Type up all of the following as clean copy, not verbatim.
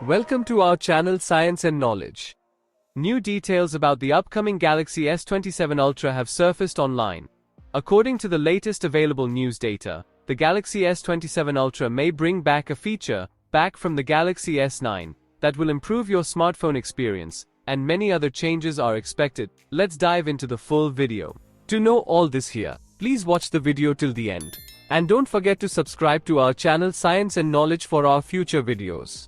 Welcome to our channel Science and Knowledge. New details about the upcoming Galaxy S27 Ultra have surfaced online. According to the latest available news data, the Galaxy S27 Ultra may bring back a feature, back from the Galaxy S9, that will improve your smartphone experience, and many other changes are expected. Let's dive into the full video. To know all this here, please watch the video till the end. And don't forget to subscribe to our channel Science and Knowledge for our future videos.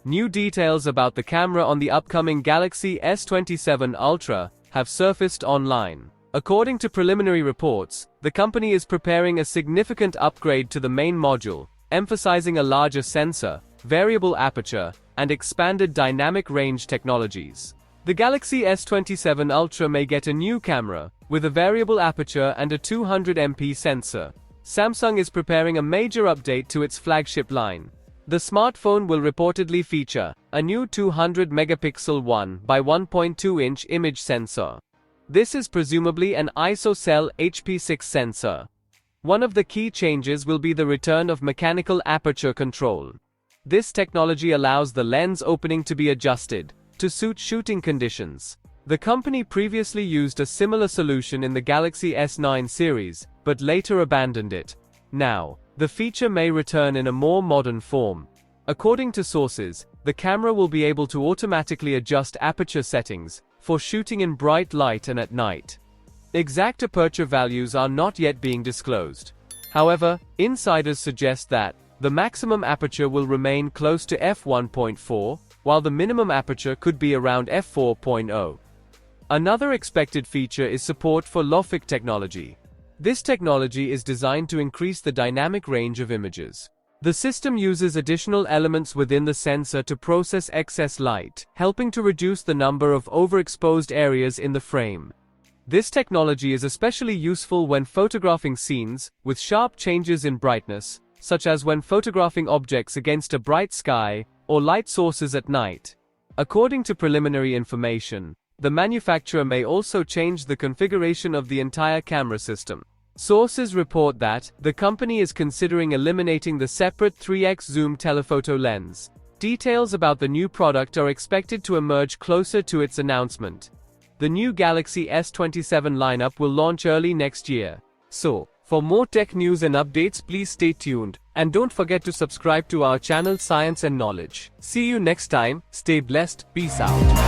New details about the camera on the upcoming Galaxy S27 Ultra have surfaced online. According to preliminary reports, the company is preparing a significant upgrade to the main module, emphasizing a larger sensor, variable aperture, and expanded dynamic range technologies. The Galaxy S27 Ultra may get a new camera, with a variable aperture and a 200MP sensor. Samsung is preparing a major update to its flagship line. The smartphone will reportedly feature a new 200-megapixel 1 by 1.2-inch image sensor. This is presumably an ISOCELL HP6 sensor. One of the key changes will be the return of mechanical aperture control. This technology allows the lens opening to be adjusted to suit shooting conditions. The company previously used a similar solution in the Galaxy S9 series, but later abandoned it. Now, the feature may return in a more modern form. According to sources, the camera will be able to automatically adjust aperture settings for shooting in bright light and at night. Exact aperture values are not yet being disclosed. However, insiders suggest that the maximum aperture will remain close to f1.4, while the minimum aperture could be around f4.0. Another expected feature is support for LOFIC technology. This technology is designed to increase the dynamic range of images. The system uses additional elements within the sensor to process excess light, helping to reduce the number of overexposed areas in the frame. This technology is especially useful when photographing scenes with sharp changes in brightness, such as when photographing objects against a bright sky or light sources at night. According to preliminary information, the manufacturer may also change the configuration of the entire camera system. Sources report that the company is considering eliminating the separate 3x zoom telephoto lens. Details about the new product are expected to emerge closer to its announcement. The new Galaxy S27 lineup will launch early next year. So, for more tech news and updates, please stay tuned. And don't forget to subscribe to our channel Science and Knowledge. See you next time, stay blessed, peace out.